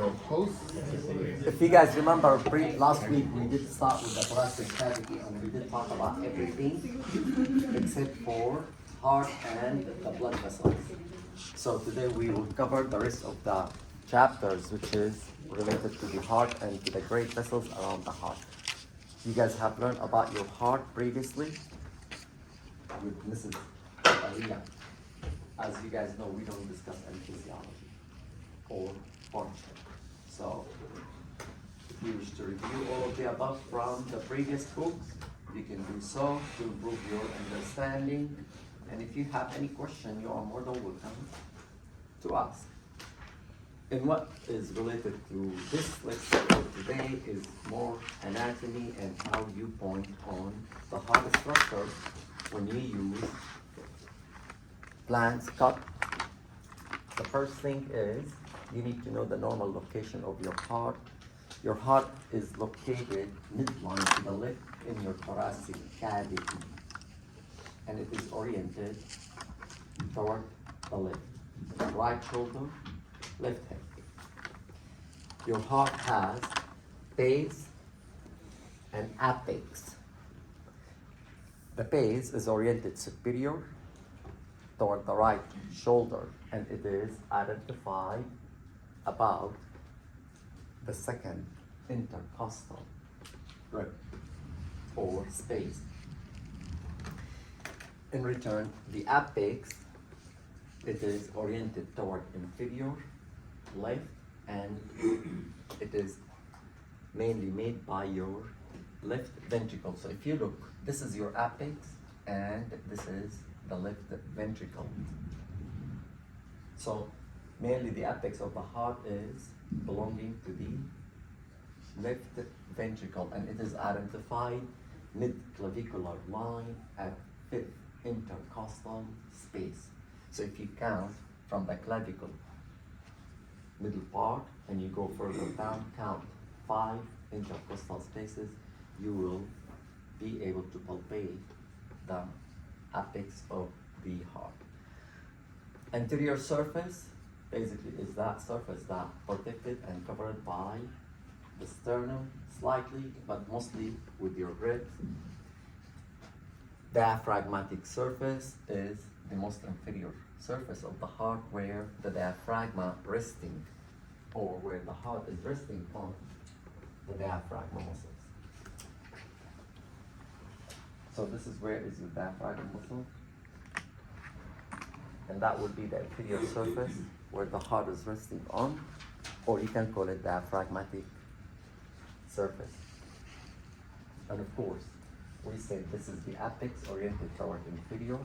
If you guys remember, last week we did start with the thoracic cavity and we did talk about everything except for heart and the blood vessels. So today we will cover the rest of the chapters, which is related to the heart and to the great vessels around the heart. You guys have learned about your heart previously with Mrs. Aliyah. As you guys know, we don't discuss anesthesiology or function. So if you wish to review all of the above from the previous books, you can do so to improve your understanding. And if you have any question, you are more than welcome to ask. And what is related to this lecture for today is more anatomy and how you point on the heart structure when you use Planck's cup. The first thing is you need to know the normal location of your heart. Your heart is located midline to the left in your thoracic cavity, and it is oriented toward the left. Right shoulder, left hip. Your heart has base and apex. The base is oriented superior toward the right shoulder, and it is identified about the second intercostal rib or space. In return, the apex, it is oriented toward inferior left, and it is mainly made by your left ventricle. So if you look, this is your apex and this is the left ventricle. So mainly the apex of the heart is belonging to the left ventricle, and it is identified mid-clavicular line at fifth intercostal space. So if you count from the clavicle middle part and you go further down, count 5 intercostal spaces, you will be able to palpate the apex of the heart. Anterior surface basically is that surface that protected and covered by the sternum slightly, but mostly with your ribs. Diaphragmatic surface is the most inferior surface of the heart, where the diaphragma resting, or where the heart is resting on the diaphragma muscles. So this is where is your diaphragm muscle, and that would be the inferior surface where the heart is resting on, or you can call it diaphragmatic surface. And of course, we say this is the apex oriented toward inferior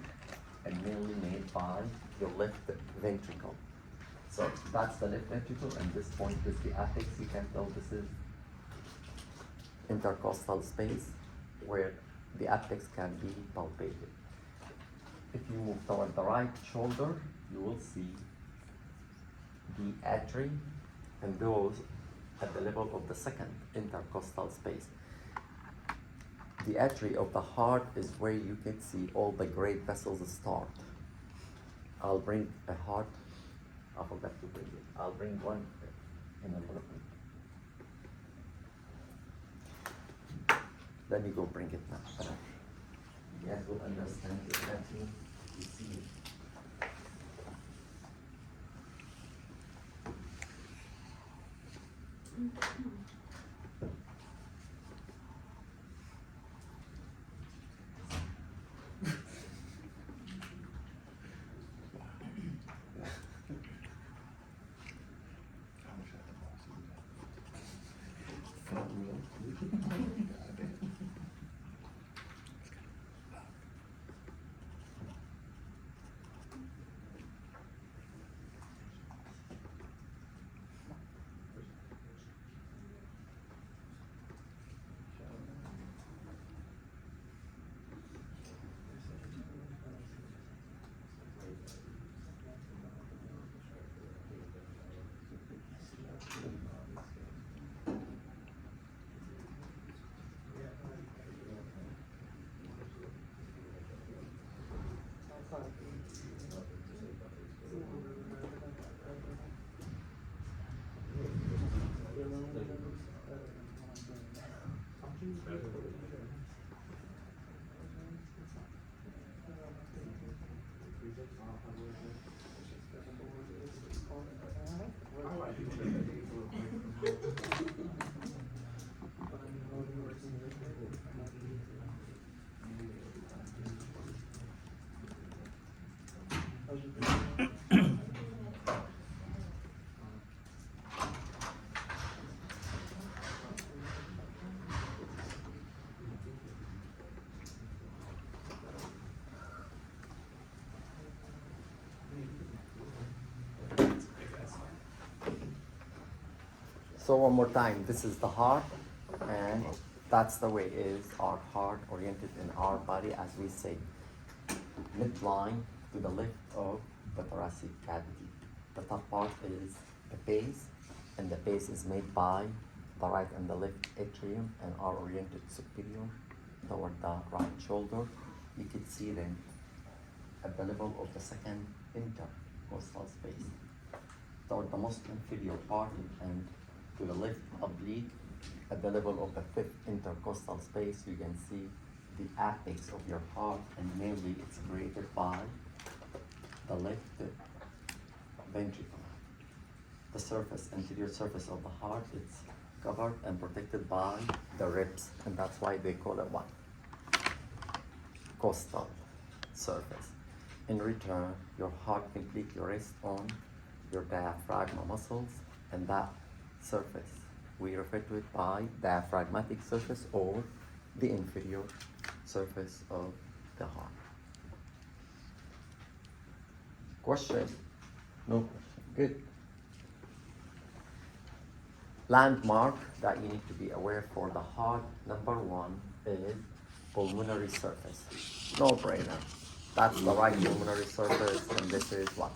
and mainly made by your left ventricle. So that's the left ventricle, and this point is the apex. You can tell this is intercostal space where the apex can be palpated. If you move toward the right shoulder, you will see the atria, and those at the level of the second intercostal space. The atria of the heart is where you can see all the great vessels start. I'll bring a heart. I forgot to bring it. I'll bring one in a little bit. Let me go bring it now. You guys will understand the anatomy. You see it. So one more time, this is the heart, and that's the way is our heart oriented in our body, as we say, midline to the left of the thoracic cavity. The top part is the base, and the base is made by the right and the left atrium and are oriented superior toward the right shoulder. You can see them at the level of the second intercostal space toward the most inferior part, and to the left oblique at the level of the fifth intercostal space. You can see the apex of your heart, and mainly it's created by the left ventricle. The surface, anterior surface of the heart, it's covered and protected by the ribs, and that's why they call it what? Costal surface. In return, your heart completely rests on your diaphragma muscles, and that surface, we refer to it by diaphragmatic surface or the inferior surface of the heart. Question? No question. Good. Landmark that you need to be aware for the heart, number one is pulmonary surface. No brainer. That's the right pulmonary surface, and this is what?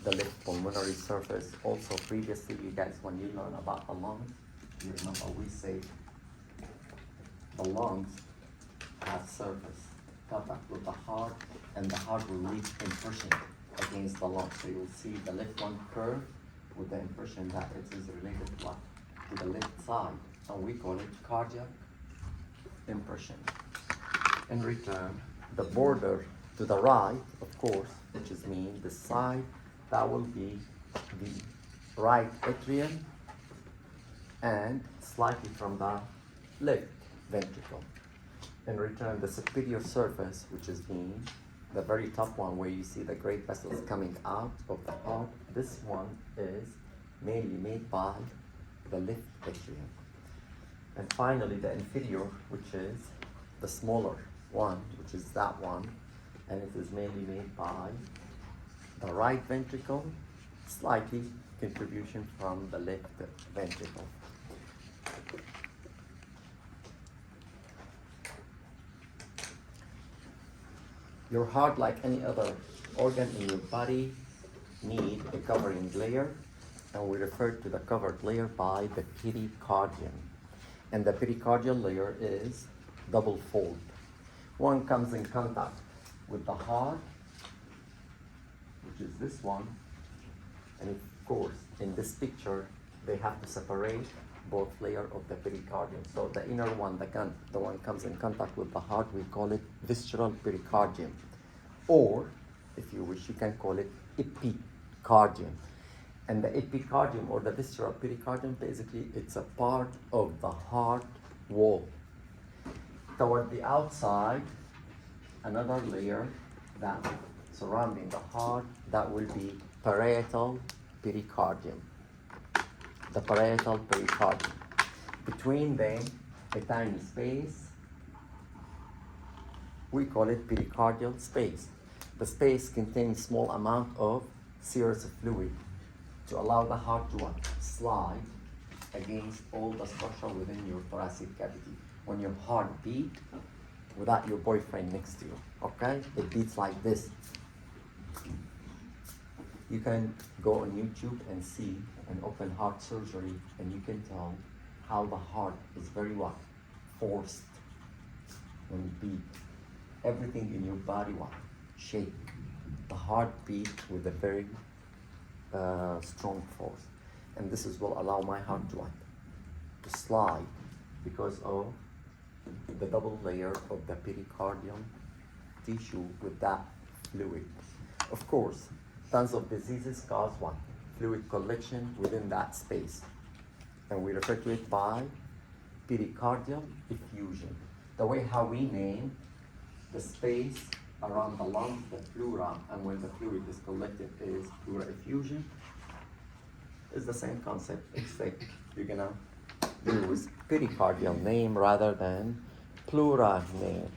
The left pulmonary surface. Also, previously, you guys, when you learn about the lungs, you remember we say the lungs have surface contact with the heart, and the heart will leave impression against the lungs. So you'll see the left one curve with the impression that it is related to what? To the left side. And we call it cardiac impression. In return, the border to the right, of course, which is mean the side, that will be the right atrium and slightly from the left ventricle. In return, the superior surface, which is being the very top one where you see the great vessels coming out of the heart, this one is mainly made by the left atrium. And finally, the inferior, which is the smaller one, which is that one, and it is mainly made by the right ventricle, slightly contribution from the left ventricle. Your heart, like any other organ in your body, need a covering layer, and we refer to the covered layer by the pericardium. And the pericardial layer is double fold. One comes in contact with the heart, which is this one, and of course, in this picture, they have to separate both layers of the pericardium. So the inner one, the one comes in contact with the heart, we call it visceral pericardium. Or, if you wish, you can call it epicardium. And the epicardium or the visceral pericardium, basically, it's a part of the heart wall. Toward the outside, another layer that surrounding the heart, that will be parietal pericardium. The parietal pericardium. Between them, a tiny space, we call it pericardial space. The space contains small amount of serous fluid to allow the heart to slide against all the structure within your thoracic cavity. When your heart beats without your boyfriend next to you, okay? It beats like this. You can go on YouTube and see an open heart surgery, and you can tell how the heart is very forced when it beats. Everything in your body shake. The heart beat with a very strong force, and this is will allow my heart to to slide because of the double layer of the pericardium tissue with that fluid. Of course, tons of diseases cause what? Fluid collection within that space. And we refer to it by pericardial effusion. The way how we name the space around the lungs, the pleura, and where the fluid is collected is pleural effusion. It's the same concept, except you're gonna use pericardial name rather than pleural name.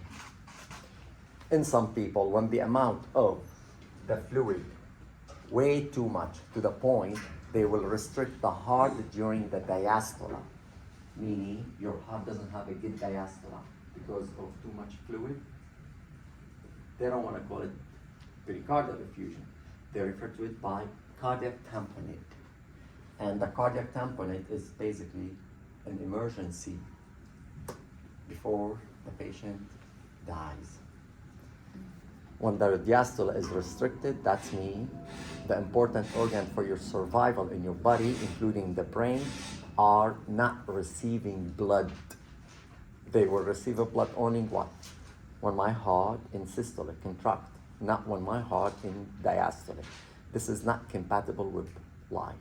In some people, when the amount of the fluid way too much to the point, they will restrict the heart during the diastole, meaning your heart doesn't have a good diastole because of too much fluid. They don't want to call it pericardial effusion. They refer to it by cardiac tamponade. And the cardiac tamponade is basically an emergency before the patient dies. When the diastole is restricted, that means the important organ for your survival in your body, including the brain, are not receiving blood. They will receive a blood only what? When my heart in systole contract, not when my heart in diastole. This is not compatible with life.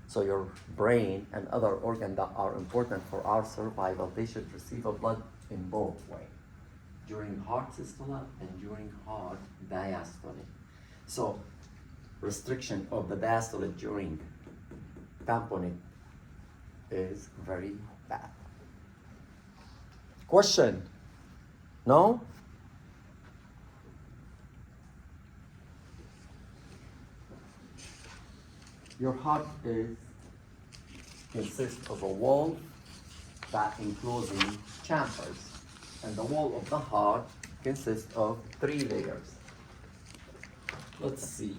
So your brain and other organs that are important for our survival, they should receive a blood in both ways, during heart systole and during heart diastole. So restriction of the diastole during tamponade is very bad. Question? No? Your heart consists of a wall that enclosing chambers, and the wall of the heart consists of 3 layers. Let's see.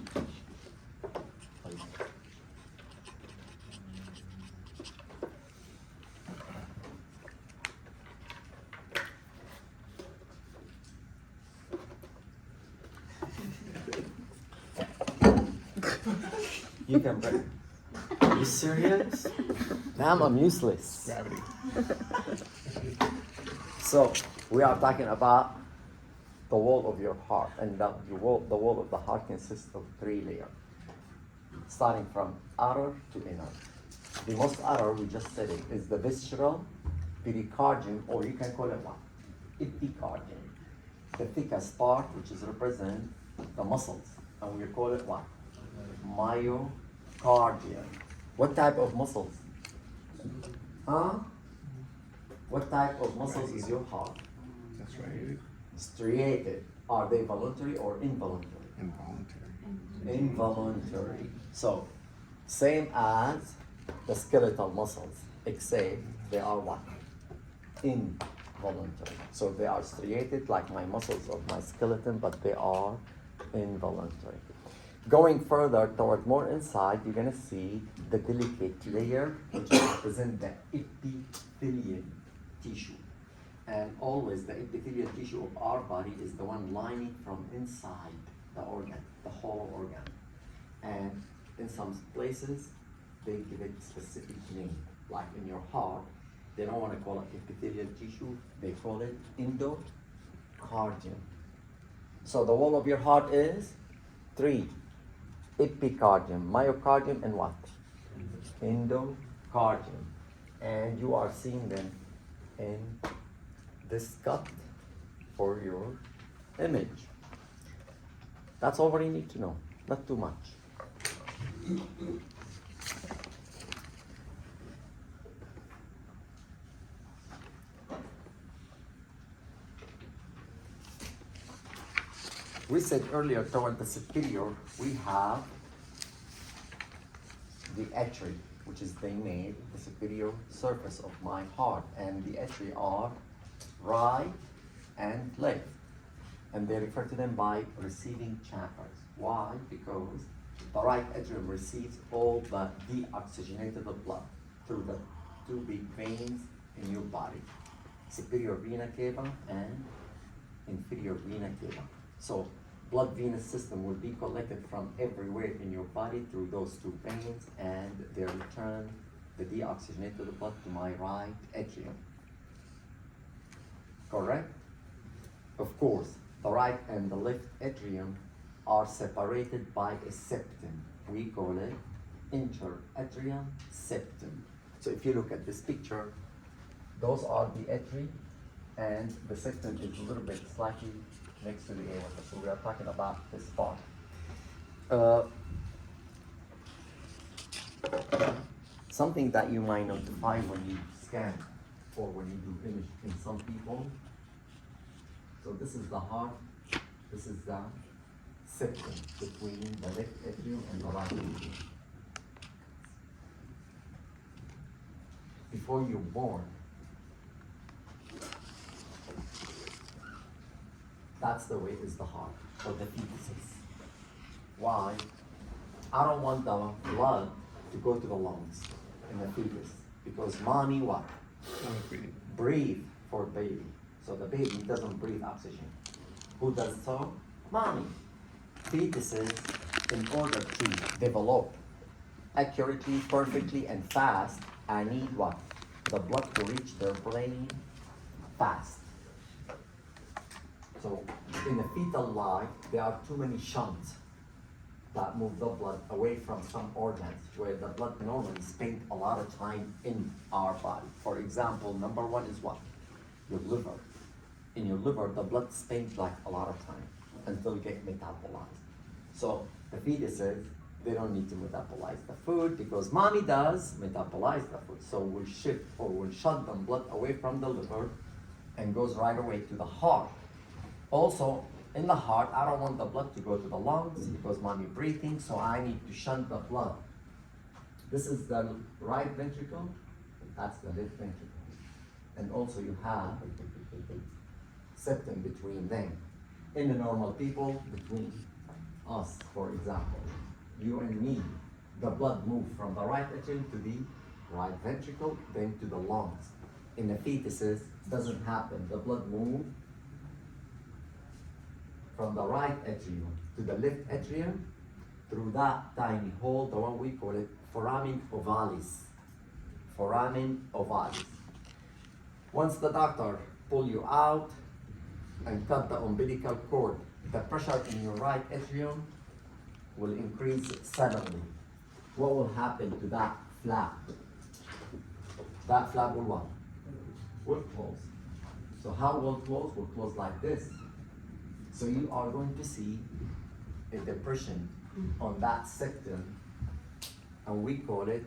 You can break. Are you serious? Damn, I'm useless. Gravity. So we are talking about the wall of your heart, and the wall of the heart consists of 3 layers, starting from outer to inner. The most outer, we just said it, is the visceral pericardium, or you can call it what? Epicardium. The thickest part, which is represent the muscles, and we call it what? Myocardium. What type of muscles? Huh? What type of muscles is your heart? That's right. Striated. Are they voluntary or involuntary? Involuntary. Involuntary. So, same as the skeletal muscles, except they are what? Involuntary. So they are striated like my muscles of my skeleton, but they are involuntary. Going further toward more inside, you're gonna see the delicate layer, which represents the epithelial tissue. And always the epithelial tissue of our body is the one lining from inside the organ, the whole organ. And in some places, they give it specific name. Like in your heart, they don't want to call it epithelial tissue, they call it endocardium. So the wall of your heart is 3. Epicardium, myocardium, and what? Endocardium. And you are seeing them in this cut for your image. That's all we need to know, not too much. We said earlier toward the superior, we have the atria, which is the name, the superior surface of my heart. And the atria are right and left. And they refer to them by receiving chambers. Why? Because the right atrium receives all the deoxygenated blood through the 2 big veins in your body, superior vena cava and inferior vena cava. So blood venous system will be collected from everywhere in your body through those 2 veins, and they return the deoxygenated blood to my right atrium. Correct? Of course, the right and the left atrium are separated by a septum. We call it interatrial septum. So if you look at this picture, those are the atria, and the septum is a little bit slightly next to the aorta. So we are talking about this part. Something that you might notify when you scan or when you do image in some people. So this is the heart, this is the septum between the left atrium and the right atrium. Before you're born, that's the way is the heart for the fetuses. Why? I don't want the blood to go to the lungs in the fetus because mommy what? Breathe for baby. So the baby doesn't breathe oxygen. Who does so? Mommy. Fetuses, in order to develop accurately, perfectly, and fast, I need what? The blood to reach their brain fast. So in a fetal life, there are too many shunts that move the blood away from some organs where the blood normally spends a lot of time in our body. For example, number one is what? Your liver. In your liver, the blood spends like a lot of time until it gets metabolized. So the fetuses, they don't need to metabolize the food because mommy does metabolize the food. So we'll shift or we'll shut the blood away from the liver and goes right away to the heart. Also, in the heart, I don't want the blood to go to the lungs because mommy breathing, so I need to shunt the blood. This is the right ventricle, that's the left ventricle. And also you have septum between them. In the normal people, between us, for example, you and me, the blood moves from the right atrium to the right ventricle, then to the lungs. In the fetuses, doesn't happen. The blood moves from the right atrium to the left atrium through that tiny hole, the one we call it foramen ovalis. Foramen ovalis. Once the doctor pull you out and cut the umbilical cord, the pressure in your right atrium will increase suddenly. What will happen to that flap? That flap will what? Will close. So how will close? Will close like this. So you are going to see a depression on that septum, and we call it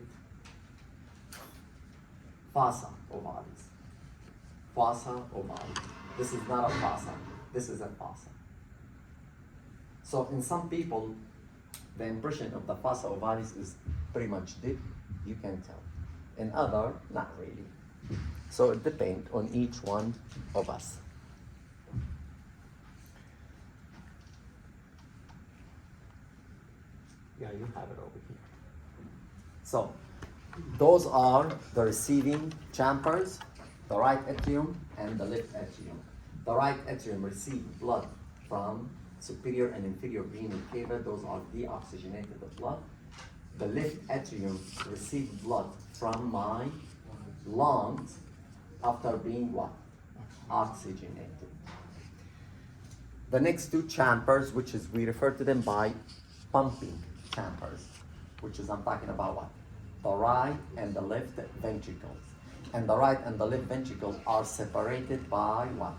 fossa ovalis. Fossa ovalis. This is not a fossa, this is a fossa. So in some people, the impression of the fossa ovalis is pretty much deep, you can tell. In other, not really. So it depends on each one of us. Yeah, you have it over here. So, those are the receiving chambers, the right atrium and the left atrium. The right atrium receives blood from superior and inferior renal cava, those are deoxygenated blood. The left atrium receives blood from my lungs after being what? Oxygenated. The next two chambers, which is, we refer to them by pumping chambers, which is, I'm talking about what? The right and the left ventricles. And the right and the left ventricles are separated by what?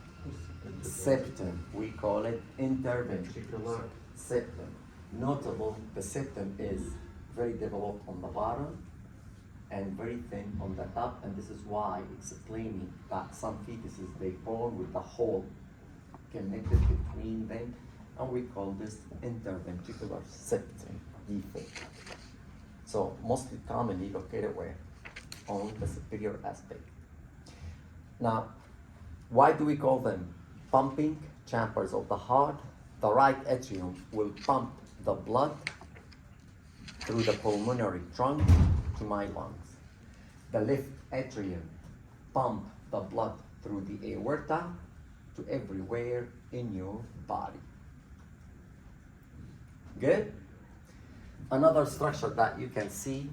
Septum. We call it interventricular septum. Notable, the septum is very developed on the bottom and very thin on the top, and this is why it's explaining that some fetuses, they born with the hole connected between them, and we call this interventricular septum defect. So mostly commonly located where? On the superior aspect. Now, why do we call them pumping chambers of the heart? The right atrium will pump the blood through the pulmonary trunk to my lungs. The left atrium pump the blood through the aorta to everywhere in your body. Good? Another structure that you can see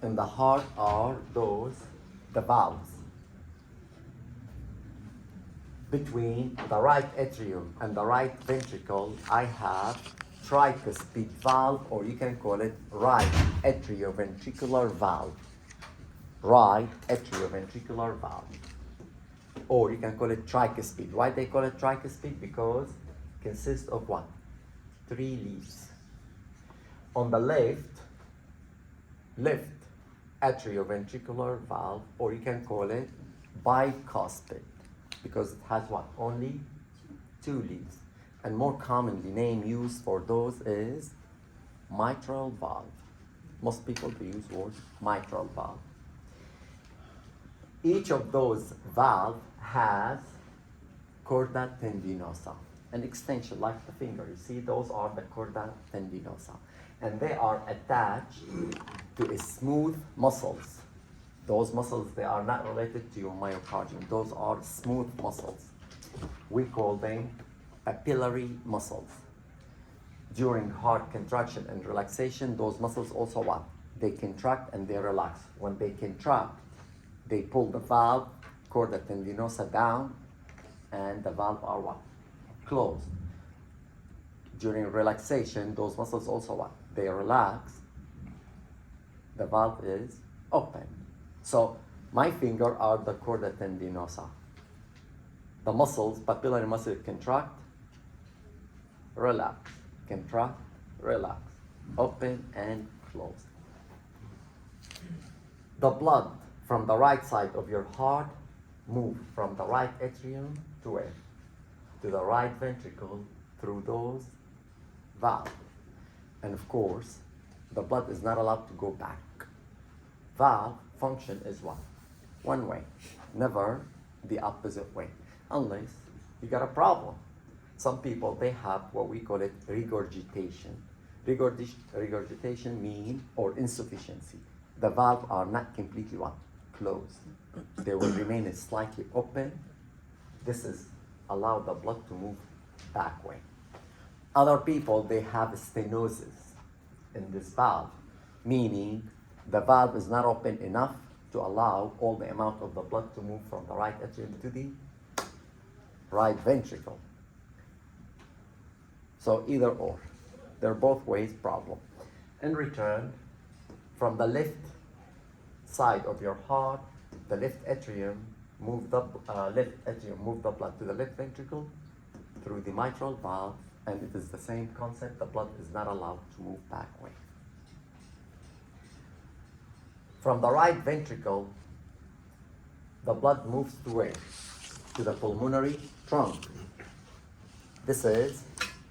in the heart are the valves. Between the right atrium and the right ventricle, I have tricuspid valve, or you can call it right atrioventricular valve. Right atrioventricular valve. Or you can call it tricuspid. Why they call it tricuspid? Because it consists of what? 3 leaves. On the left atrioventricular valve, or you can call it bicuspid, because it has what? Only 2 leaves. And more commonly name used for those is mitral valve. Most people use word mitral valve. Each of those valves has chorda tendinosa, an extension like the finger. You see, those are the chorda tendinosa. And they are attached to a smooth muscles. Those muscles, they are not related to your myocardium. Those are smooth muscles. We call them papillary muscles. During heart contraction and relaxation, those muscles also what? They contract and they relax. When they contract, they pull the valve, chorda tendinosa down, and the valve are what? Closed. During relaxation, those muscles also what? They relax. The valve is open. So my finger are the chorda tendinosa. The muscles, papillary muscle, contract, relax, contract, relax, open and close. The blood from the right side of your heart move from the right atrium to where? To the right ventricle through those valves. And of course, the blood is not allowed to go back. Valve function is what? One way, never the opposite way, unless you got a problem. Some people, they have what we call it regurgitation. Regurgitation mean or insufficiency. The valves are not completely what? Closed. They will remain slightly open. This is allow the blood to move back way. Other people, they have stenosis in this valve, meaning the valve is not open enough to allow all the amount of the blood to move from the right atrium to the right ventricle. So either or, they're both ways problem. In return, from the left side of your heart, the left atrium move the blood to the left ventricle through the mitral valve, and it is the same concept. The blood is not allowed to move back way. From the right ventricle, the blood moves to where? To the pulmonary trunk. This is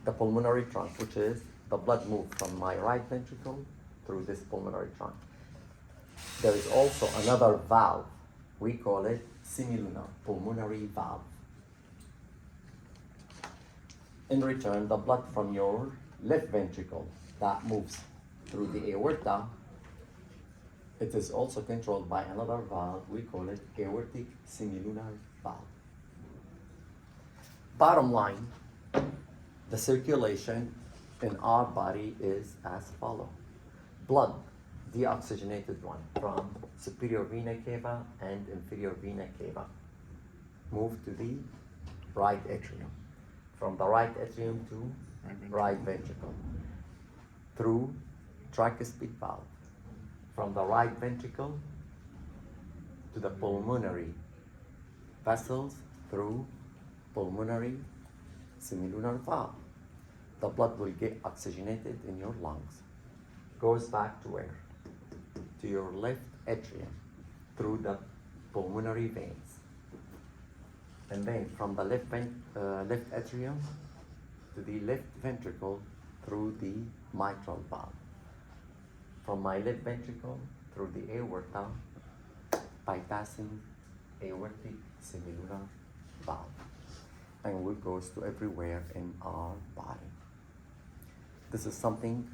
the pulmonary trunk, which is the blood moved from my right ventricle through this pulmonary trunk. There is also another valve. We call it semilunar pulmonary valve. In return, the blood from your left ventricle that moves through the aorta, it is also controlled by another valve. We call it aortic semilunar valve. Bottom line, the circulation in our body is as follows. Blood, deoxygenated one, from superior vena cava and inferior vena cava, move to the right atrium. From the right atrium to right ventricle, through tricuspid valve. From the right ventricle to the pulmonary vessels through pulmonary semilunar valve. The blood will get oxygenated in your lungs. Goes back to where? To your left atrium through the pulmonary veins. And then from the left atrium to the left ventricle through the mitral valve. From my left ventricle through the aorta, bypassing aortic semilunar valve. And it goes to everywhere in our body. This is something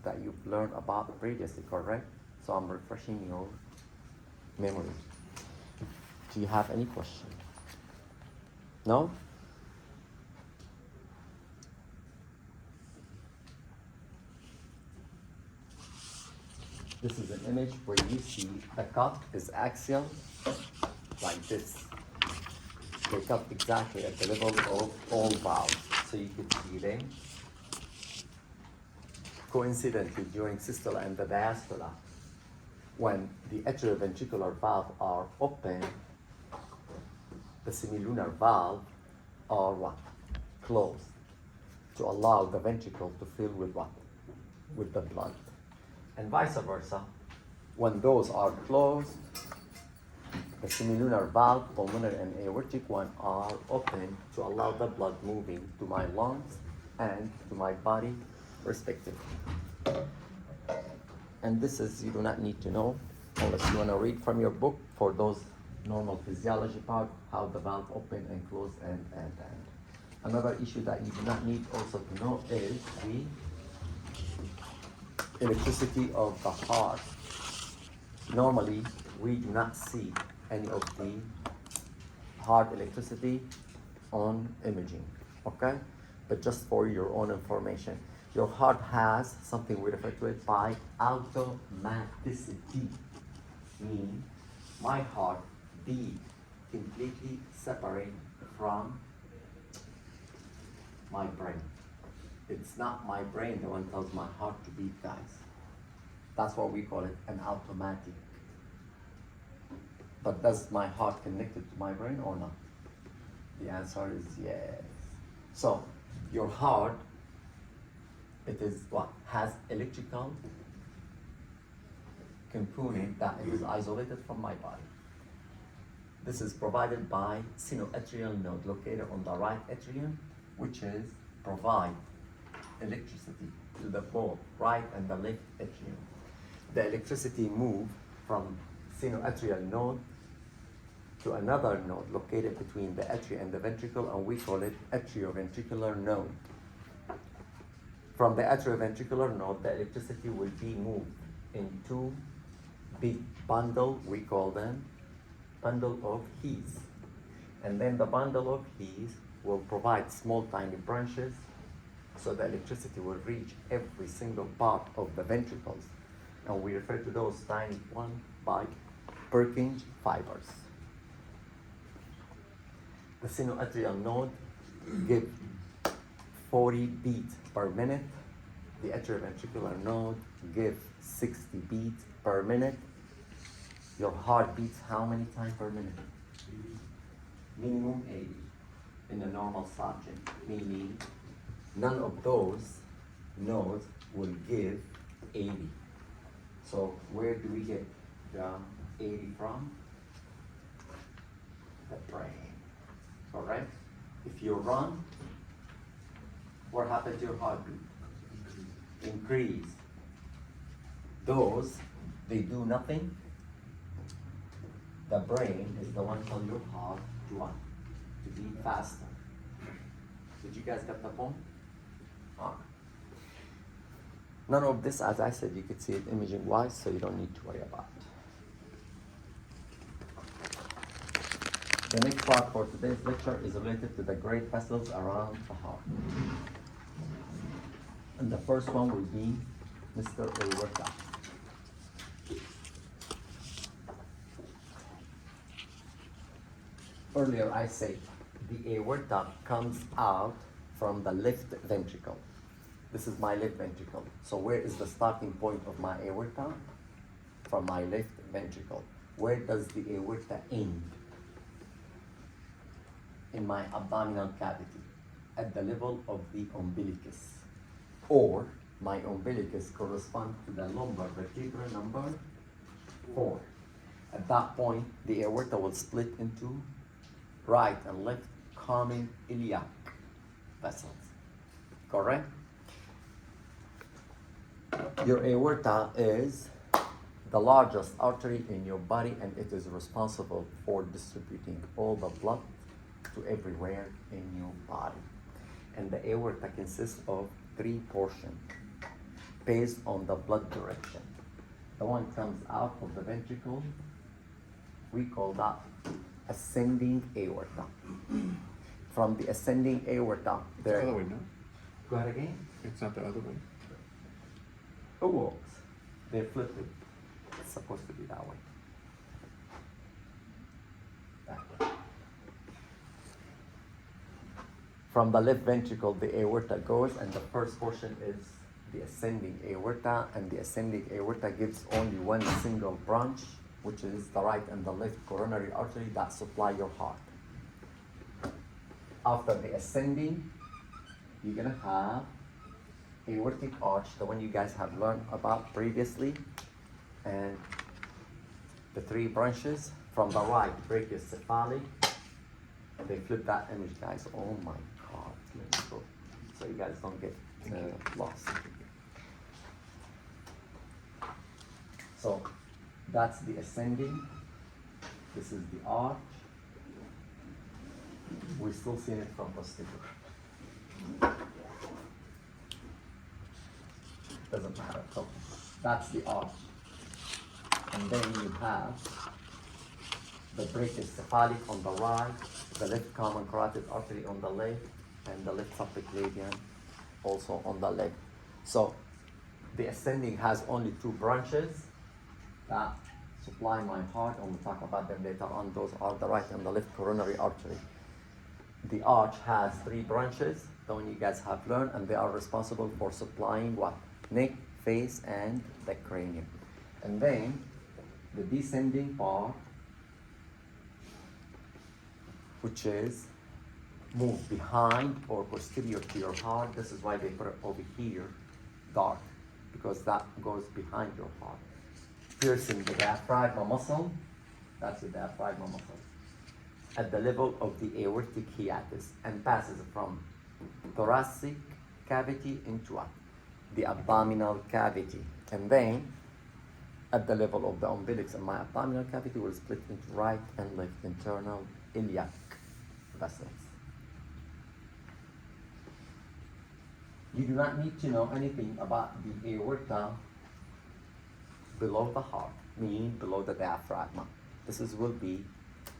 that you've learned about previously, correct? So I'm refreshing your memory. Do you have any questions? No? This is an image where you see the cut is axial, like this. They cut exactly at the level of all valves. So you can see them. Coincidentally, during systole and the diastole, when the atrioventricular valve are open, the semilunar valve are what? Closed, to allow the ventricle to fill with what? With the blood. And vice versa, when those are closed, the semilunar valve, pulmonary and aortic one, are open to allow the blood moving to my lungs and to my body respectively. And this is, you do not need to know unless you want to read from your book for those normal physiology part, how the valve open and close and. Another issue that you do not need also to know is the electricity of the heart. Normally, we do not see any of the heart electricity on imaging, okay? But just for your own information, your heart has something we refer to it by automaticity, meaning my heart beat completely separate from my brain. It's not my brain the one tells my heart to beat, guys. That's what we call it an automatic. But does my heart connected to my brain or not? The answer is yes. So your heart, it is what? Has electrical component that is isolated from my body. This is provided by sinoatrial node located on the right atrium, which is provide electricity to the both right and the left atrium. The electricity move from sinoatrial node to another node located between the atria and the ventricle, and we call it atrioventricular node. From the atrioventricular node, the electricity will be moved in two big bundle, we call them bundle of His. And then the bundle of His will provide small tiny branches so the electricity will reach every single part of the ventricles. And we refer to those tiny ones by Purkinje fibers. The sinoatrial node gives 40 beats per minute. The atrioventricular node gives 60 beats per minute. Your heart beats how many times per minute? Minimum 80 in a normal subject, meaning none of those nodes will give 80. So where do we get the 80 from? The brain, correct? If you run, what happens to your heartbeat? Increase. Those, they do nothing. The brain is the one telling your heart to what? To beat faster. Did you guys get the point? None of this, as I said, you could see it imaging wise, so you don't need to worry about it. The next part for today's lecture is related to the great vessels around the heart. And the first one will be Mr. Aorta. Earlier I said the aorta comes out from the left ventricle. This is my left ventricle. So where is the starting point of my aorta? From my left ventricle. Where does the aorta end? In my abdominal cavity, at the level of the umbilicus. Or my umbilicus corresponds to the lumbar vertebra number 4. At that point, the aorta will split into right and left common iliac vessels. Correct? Your aorta is the largest artery in your body, and it is responsible for distributing all the blood to everywhere in your body. And the aorta consists of 3 portions based on the blood direction. The one comes out of the ventricle, we call that ascending aorta. From the ascending aorta, The other way, no? Go ahead again. It's not the other way. It works. They flip it. supposed to be that way. That way. From the left ventricle, the aorta goes, and the first portion is the ascending aorta, and the ascending aorta gives only one single branch, which is the right and the left coronary artery that supply your heart. After the ascending, you're gonna have aortic arch, the one you guys have learned about previously, and the three branches. From the right, brachiocephalic. They flip that image, guys. Oh my God. Let me go. So you guys don't get lost. So that's the ascending. This is the arch. We're still seeing it from posterior. Doesn't matter. So that's the arch. And then you have the brachiocephalic on the right, the left common carotid artery on the left, and the left subclavian also on the left. So the ascending has only two branches that supply my heart, and we'll talk about them later on. Those are the right and the left coronary artery. The arch has three branches, the one you guys have learned, and they are responsible for supplying what? Neck, face, and the cranium. And then the descending part, which is moved behind or posterior to your heart. This is why they put it over here, dark, because that goes behind your heart. Piercing the diaphragma muscle, that's the diaphragma muscle, at the level of the aortic hiatus, and passes from thoracic cavity into what? The abdominal cavity. And then at the level of the umbilicus and my abdominal cavity will split into right and left internal iliac vessels. You do not need to know anything about the aorta below the heart, meaning below the diaphragma. This will be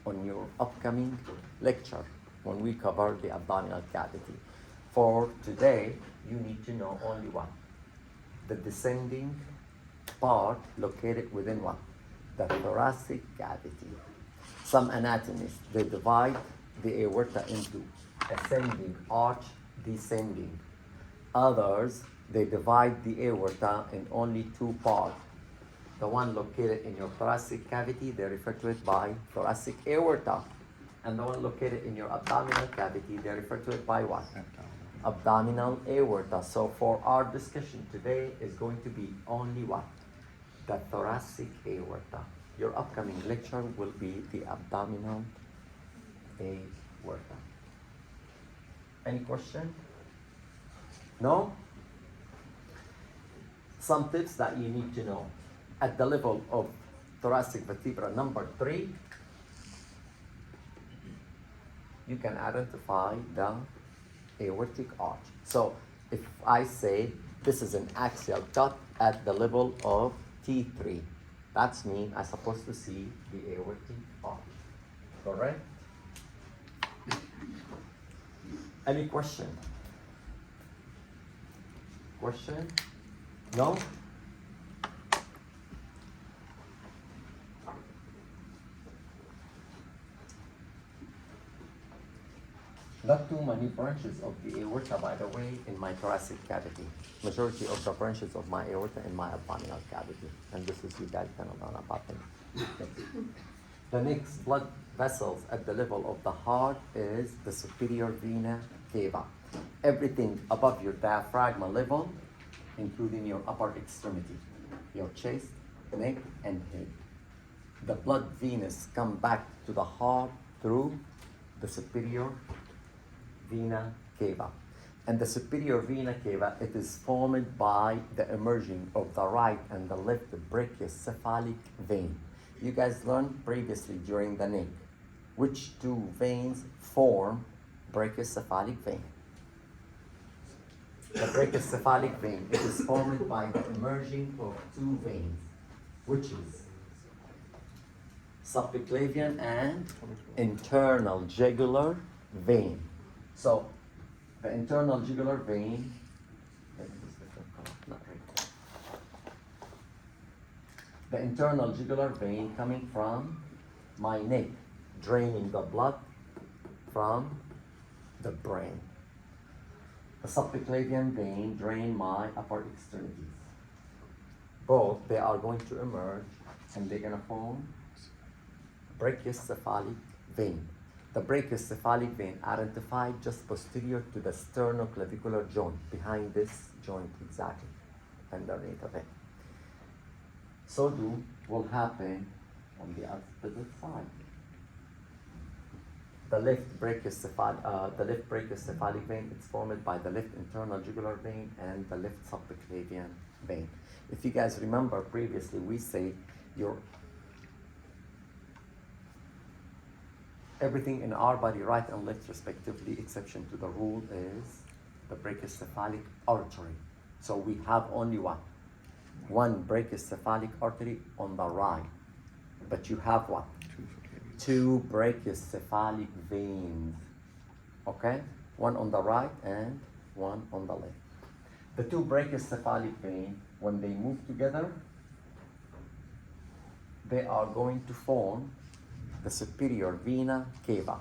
on your upcoming lecture when we cover the abdominal cavity. For today, you need to know only what? The descending part located within what? The thoracic cavity. Some anatomists, they divide the aorta into ascending, arch, descending. Others, they divide the aorta in only two parts. The one located in your thoracic cavity, they refer to it by thoracic aorta. And the one located in your abdominal cavity, they refer to it by what? Abdominal aorta. So for our discussion today is going to be only what? The thoracic aorta. Your upcoming lecture will be the abdominal aorta. Any question? No? Some tips that you need to know. At the level of thoracic vertebra number 3, you can identify the aortic arch. So if I say this is an axial cut at the level of T3, that's mean I'm supposed to see the aortic arch. Correct? Any question? Question? No? Not too many branches of the aorta, by the way, in my thoracic cavity. Majority of the branches of my aorta in my abdominal cavity. And this is you guys can learn about them. The next blood vessels at the level of the heart is the superior vena cava. Everything above your diaphragma level, including your upper extremity, your chest, neck, and head. The blood venous come back to the heart through the superior vena cava. And the superior vena cava, it is formed by the emerging of the right and the left brachiocephalic vein. You guys learned previously during the neck which two veins form brachiocephalic vein. The brachiocephalic vein, it is formed by the emerging of two veins, which is subclavian and internal jugular vein. So the internal jugular vein, not right. The internal jugular vein coming from my neck, draining the blood from the brain. The subclavian vein drain my upper extremities. Both, they are going to emerge and they're gonna form brachiocephalic vein. The brachiocephalic vein identified just posterior to the sternoclavicular joint, behind this joint exactly, underneath of it. So do will happen on the opposite side. The left brachiocephalic vein is formed by the left internal jugular vein and the left subclavian vein. If you guys remember previously, we say everything in our body, right and left respectively, exception to the rule is the brachiocephalic artery. So we have only one brachiocephalic artery on the right, but you have what? Two brachiocephalic veins, okay? One on the right and one on the left. The two brachiocephalic veins, when they move together, they are going to form the superior vena cava.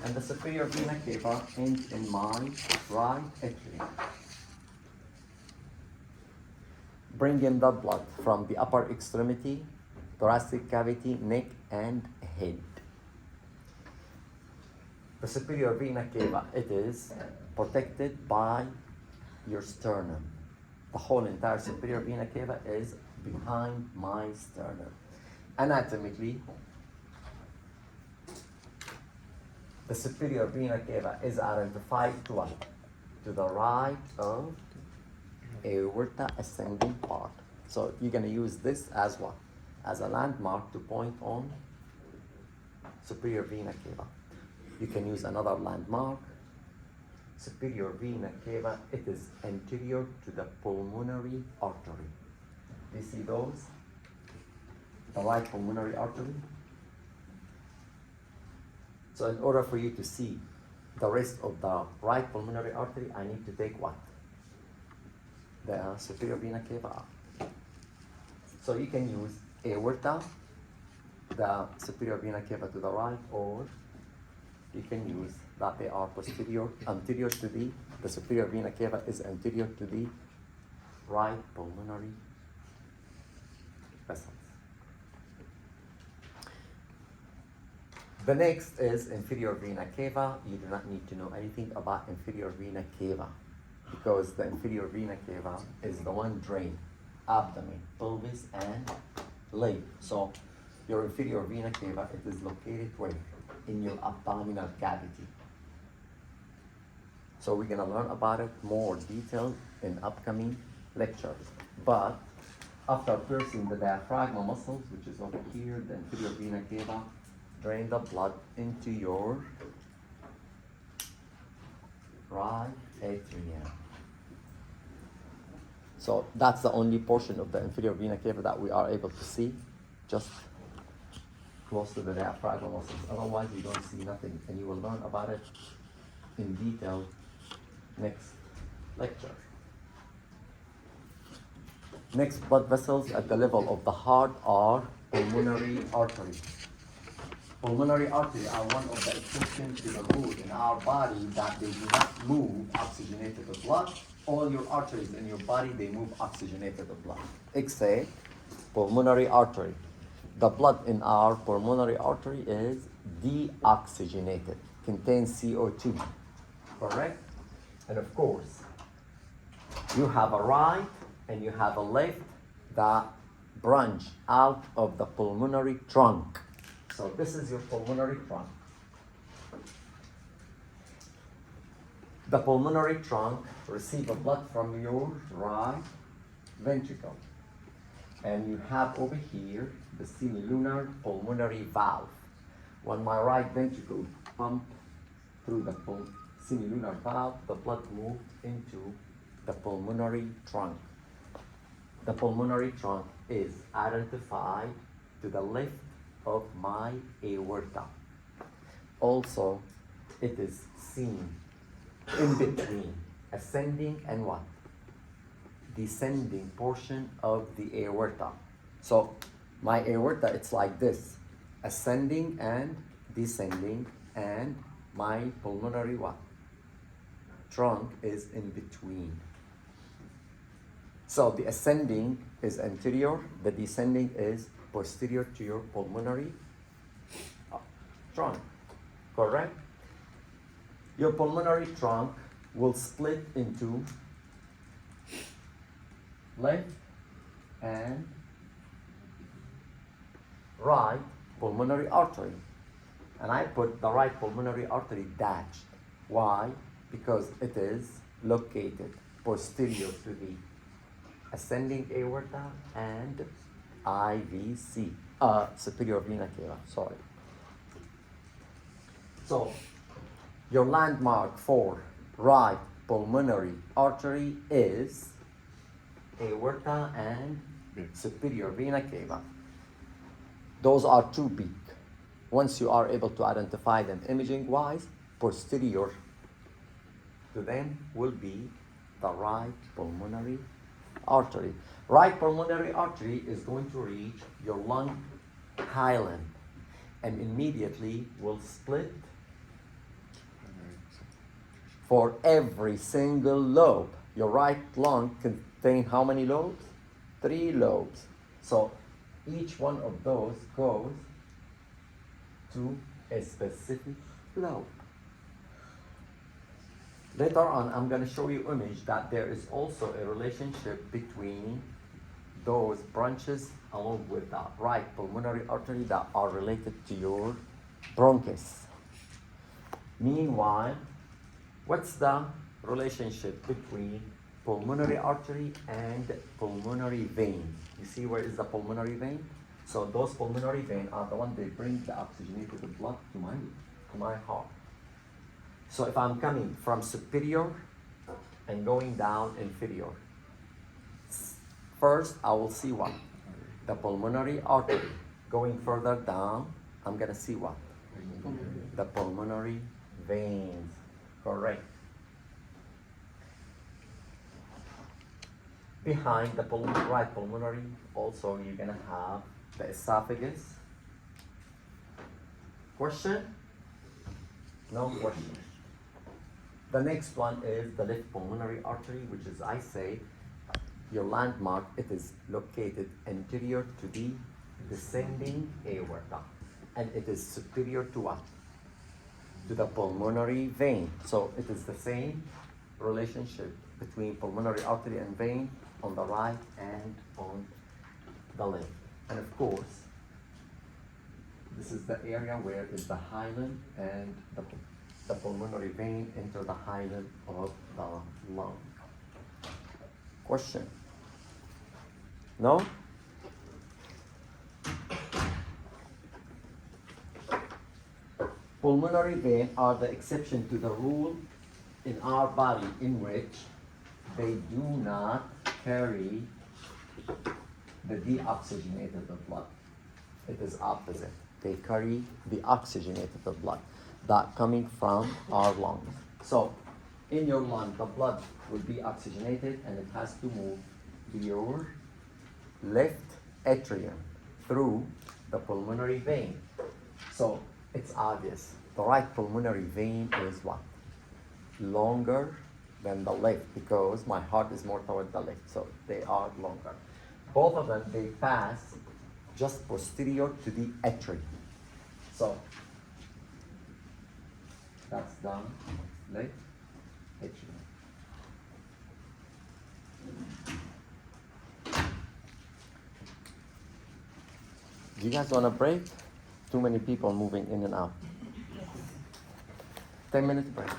And the superior vena cava ends in my right atrium, bringing the blood from the upper extremity, thoracic cavity, neck, and head. The superior vena cava, it is protected by your sternum. The whole entire superior vena cava is behind my sternum. Anatomically, the superior vena cava is identified to what? To the right of aorta ascending part. So you're gonna use this as what? As a landmark to point on superior vena cava. You can use another landmark. Superior vena cava, it is anterior to the pulmonary artery. Do you see those? The right pulmonary artery. So in order for you to see the rest of the right pulmonary artery, I need to take what? The superior vena cava out. So you can use aorta, the superior vena cava to the right, or you can use that they are anterior to the superior vena cava is anterior to the right pulmonary vessels. The next is inferior vena cava. You do not need to know anything about inferior vena cava because the inferior vena cava is the one drain abdomen, pelvis, and leg. So your inferior vena cava, it is located where? In your abdominal cavity. So we're gonna learn about it more detailed in upcoming lectures. But after piercing the diaphragma muscles, which is over here, the inferior vena cava, drain the blood into your right atrium. So that's the only portion of the inferior vena cava that we are able to see, just close to the diaphragma muscles. Otherwise, you don't see nothing, and you will learn about it in detail next lecture. Next, blood vessels at the level of the heart are pulmonary arteries. Pulmonary arteries are one of the exceptions to the rule in our body that they do not move oxygenated blood. All your arteries in your body, they move oxygenated blood, except pulmonary artery. The blood in our pulmonary artery is deoxygenated, contains CO2, correct? And of course, you have a right and you have a left that branch out of the pulmonary trunk. So this is your pulmonary trunk. The pulmonary trunk receives blood from your right ventricle. And you have over here the semilunar pulmonary valve. When my right ventricle pumps through the semilunar valve, the blood moves into the pulmonary trunk. The pulmonary trunk is identified to the left of my aorta. Also, it is seen in between ascending and what? Descending portion of the aorta. So My aorta, it's like this, ascending and descending, and my pulmonary what? Trunk is in between. So the ascending is anterior, the descending is posterior to your pulmonary trunk, correct? Your pulmonary trunk will split into left and right pulmonary artery. And I put the right pulmonary artery dashed. Why? Because it is located posterior to the ascending aorta and IVC, superior vena cava, sorry. So, your landmark for right pulmonary artery is aorta and superior vena cava. Those are too big. Once you are able to identify them imaging-wise, posterior to them will be the right pulmonary artery. Right pulmonary artery is going to reach your lung hilum and immediately will split for every single lobe. Your right lung contains how many lobes? 3 lobes. So each one of those goes to a specific lobe. Later on, I'm going to show you image that there is also a relationship between those branches along with the right pulmonary artery that are related to your bronchus. Meanwhile, what's the relationship between pulmonary artery and pulmonary vein? You see where is the pulmonary vein? So those pulmonary veins are the ones that bring the oxygenated blood to my heart. So if I'm coming from superior and going down inferior, first I will see what? The pulmonary artery. Going further down, I'm gonna see what? The pulmonary veins. Correct. Behind the right pulmonary, also you're gonna have the esophagus. Question? No question. The next one is the left pulmonary artery, which is, I say, your landmark. It is located anterior to the descending aorta, and it is superior to what? To the pulmonary vein. So it is the same relationship between pulmonary artery and vein on the right and on the left. And of course, this is the area where is the hilum and the pulmonary vein enter the hilum of the lung. Question? No? Pulmonary vein are the exception to the rule in our body in which they do not carry the deoxygenated blood. It is opposite. They carry the oxygenated blood that coming from our lungs. So in your lung, the blood will be oxygenated and it has to move to your left atrium through the pulmonary vein. So it's obvious. The right pulmonary vein is what? Longer than the left because my heart is more toward the left. So they are longer. Both of them, they pass just posterior to the atrium. So that's the left atrium. Do you guys want a break? Too many people moving in and out. 10 minutes break.